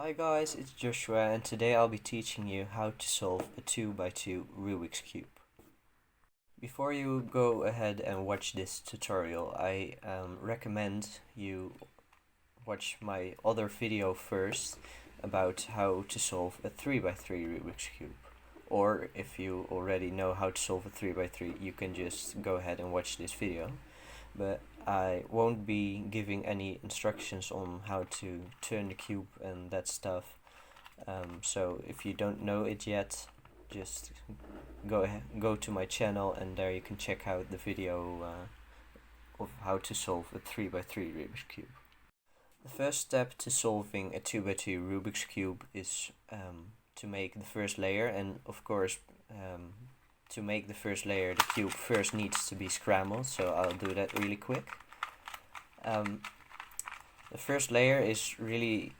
Hi guys, it's Joshua and today I'll be teaching you how to solve a 2x2 Rubik's Cube. Before you go ahead and watch this tutorial, I recommend you watch my other video first about how to solve a 3x3 Rubik's Cube. Or if you already know how to solve a 3x3, you can just go ahead and watch this video. But I won't be giving any instructions on how to turn the cube and that stuff. So if you don't know it yet, just go to my channel and there you can check out the video of how to solve a 3x3 Rubik's Cube. The first step to solving a 2x2 Rubik's Cube is to make the first layer, and of course to make the first layer the cube first needs to be scrambled, so I'll do that really quick. The first layer is really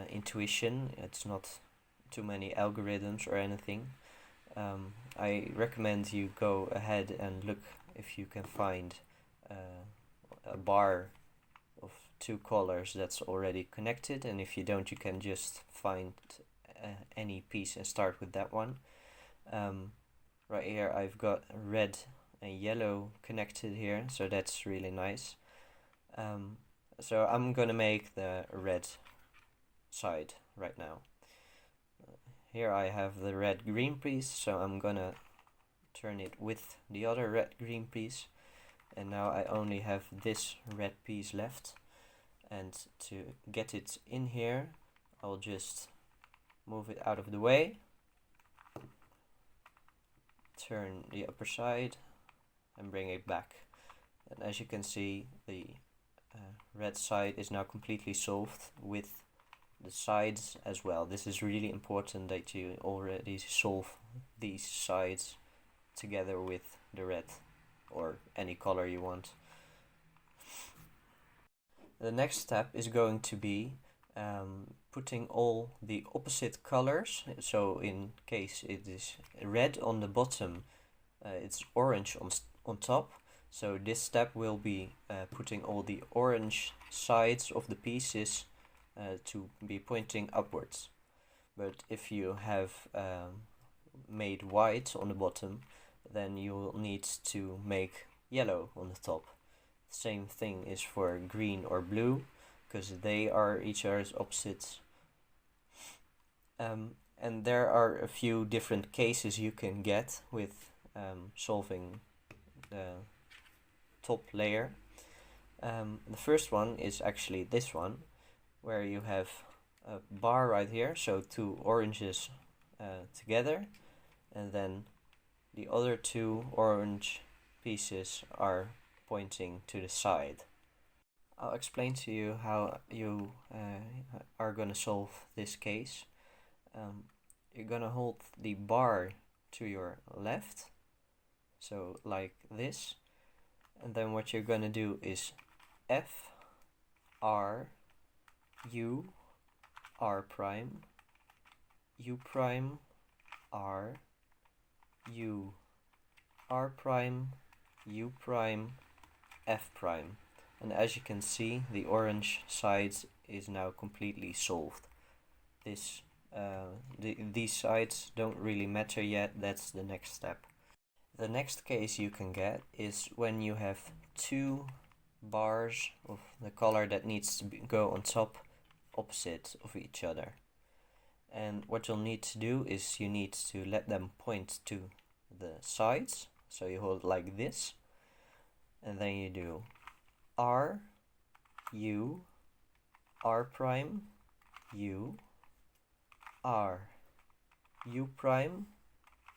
intuition, it's not too many algorithms or anything. I recommend you go ahead and look if you can find a bar of two colors that's already connected, and if you don't, you can just find any piece and start with that one. Right here I've got red and yellow connected here, so that's really nice. So I'm gonna make the red side right now. Here I have the red green piece, so I'm gonna turn it with the other red green piece, and now I only have this red piece left. And to get it in here, I'll just move it out of the way, turn the upper side and bring it back, and as you can see, the red side is now completely solved with the sides as well. This is really important that you already solve these sides together with the red or any color you want. The next step is going to be putting all the opposite colors. So in case it is red on the bottom, it's orange on top. So this step will be putting all the orange sides of the pieces to be pointing upwards. But if you have made white on the bottom, then you will need to make yellow on the top. Same thing is for green or blue, because they are each other's opposites. And there are a few different cases you can get with solving the top layer. The first one is actually this one, where you have a bar right here, so two oranges together, and then the other two orange pieces are pointing to the side. I'll explain to you how you are going to solve this case. You're going to hold the bar to your left, so like this, and then what you're going to do is F, R, U, R prime, U prime, R, U, R prime, U prime, F prime. And as you can see, the orange sides is now completely solved. These sides don't really matter yet, that's the next step. The next case you can get is when you have two bars of the color that needs to go on top opposite of each other. And what you'll need to do is you need to let them point to the sides. So you hold like this, and then you do R, U, R prime, U, R, U prime,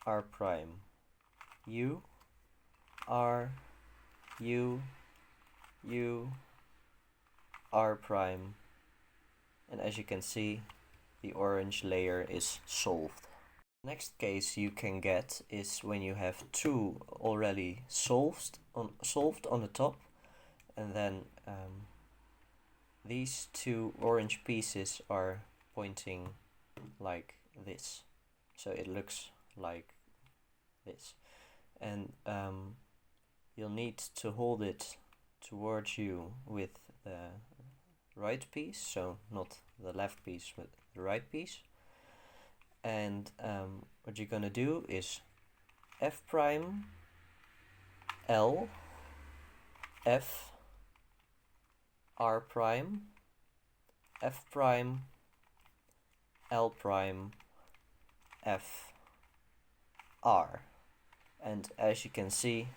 R prime, U, R, U, U, R prime. And as you can see, the orange layer is solved. Next case you can get is when you have two already solved on the top, and then these two orange pieces are pointing like this, so it looks like this, and you'll need to hold it towards you with the right piece, so not the left piece but the right piece. And what you're gonna do is F prime, L, F, R prime, F prime, L prime, F, R. And as you can see,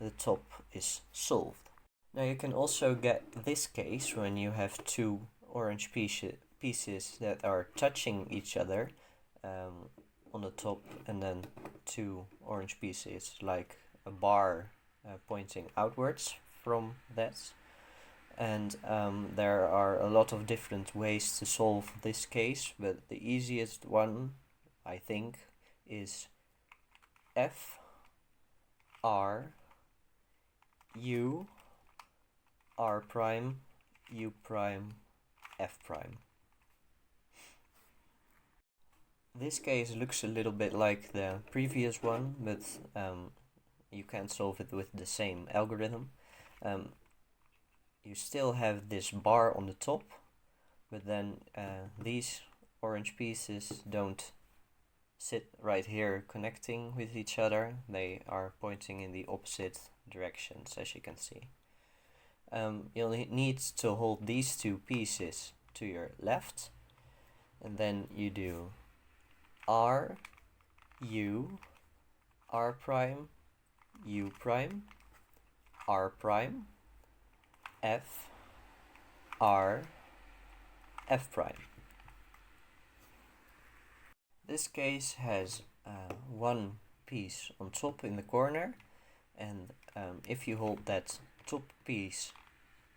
the top is solved. Now you can also get this case when you have two orange pieces that are touching each other on the top, and then two orange pieces like a bar pointing outwards from that. And there are a lot of different ways to solve this case, but the easiest one, I think, is F, R, U, R prime, U prime, F prime. This case looks a little bit like the previous one, but you can't solve it with the same algorithm. You still have this bar on the top, but then these orange pieces don't sit right here connecting with each other. They are pointing in the opposite directions, as you can see. You'll need to hold these two pieces to your left, and then you do R, U, R prime, U prime, R prime, F, R, F prime. This case has one piece on top in the corner, and if you hold that top piece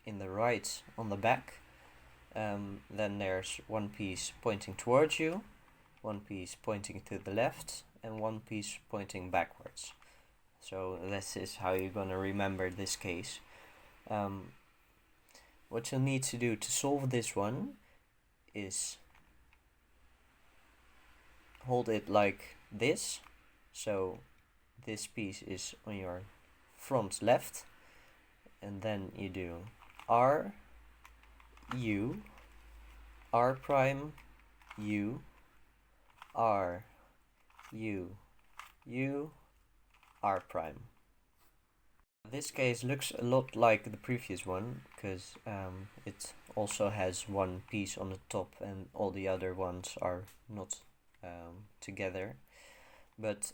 in the right on the back, then there's one piece pointing towards you, one piece pointing to the left, and one piece pointing backwards. So this is how you're gonna remember this case. What you'll need to do to solve this one is hold it like this. So this piece is on your front left, and then you do R, U, R prime, U, R, U, U, R prime. This case looks a lot like the previous one, because it also has one piece on the top and all the other ones are not together. But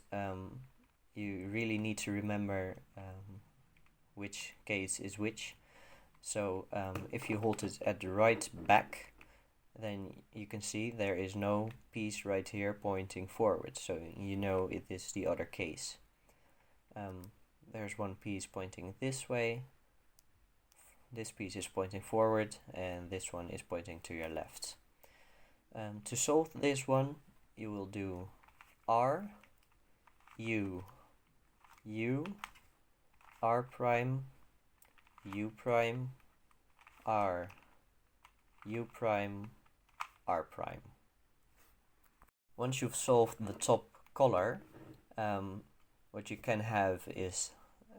you really need to remember which case is which. So if you hold it at the right back, then you can see there is no piece right here pointing forward, so you know it is the other case. There's one piece pointing this way, this piece is pointing forward, and this one is pointing to your left. To solve this one, you will do R, U, U, R prime, U prime, R, U prime, R prime. Once you've solved the top color, what you can have is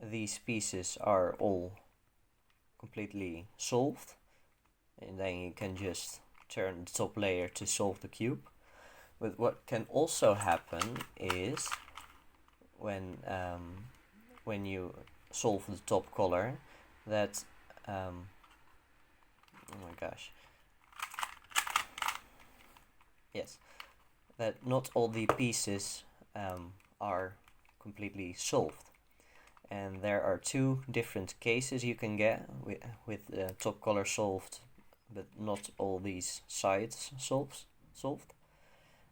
these pieces are all completely solved, and then you can just turn the top layer to solve the cube. But what can also happen is when you solve the top color, that oh my gosh, yes, that not all the pieces are completely solved, and there are two different cases you can get with the top color solved but not all these sides solved.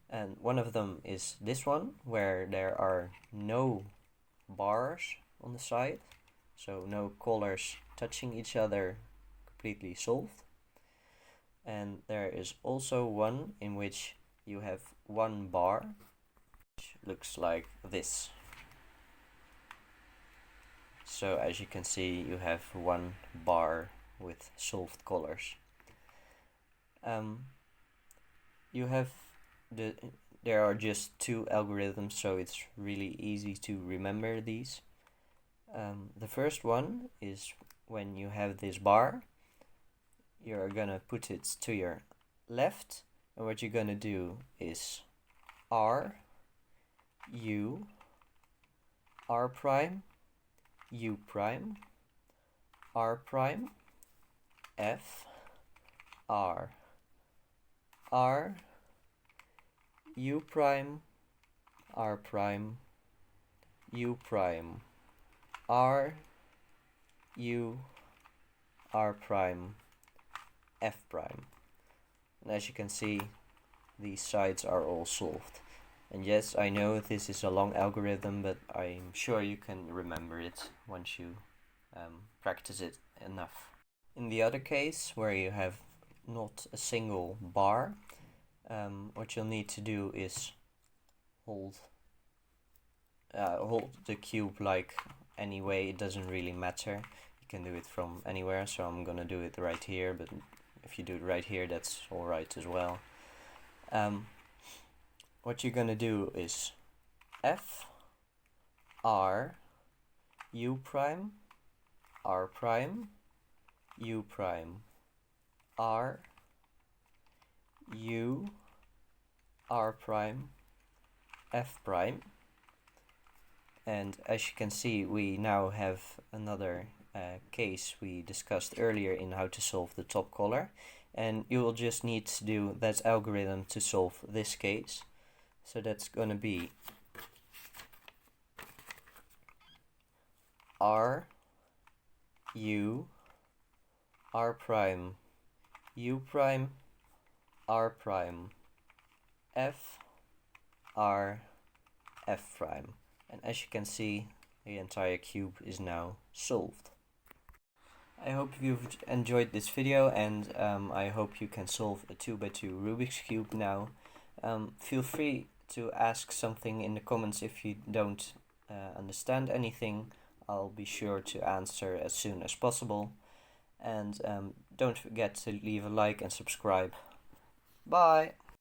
And one of them is this one, where there are no bars on the side, so no colors touching each other, completely solved. And there is also one in which you have one bar, which looks like this. So as you can see, you have one bar with solved colors. There are just two algorithms, so it's really easy to remember these. The first one is when you have this bar, you're gonna put it to your left, And what you're gonna do is R, U, R prime, U prime, R prime, F, R, R, U prime, R prime, U prime, R, U, R prime, F prime. And as you can see, these sides are all solved. And yes, I know this is a long algorithm, but I'm sure you can remember it once you practice it enough. In the other case, where you have not a single bar, what you'll need to do is hold the cube like any way. It doesn't really matter. You can do it from anywhere, so I'm gonna do it right here, but if you do it right here, that's alright as well. What you're gonna do is F, R, U prime, R prime, U prime, R, U, R prime, F prime. And as you can see, we now have another case we discussed earlier in how to solve the top color. And you will just need to do that algorithm to solve this case. So that's going to be R, U, R prime, U prime, R prime, F, R, F prime. And as you can see, the entire cube is now solved. I hope you've enjoyed this video, and I hope you can solve a 2x2 Rubik's Cube now. Feel free to ask something in the comments if you don't understand anything. I'll be sure to answer as soon as possible. And don't forget to leave a like and subscribe. Bye!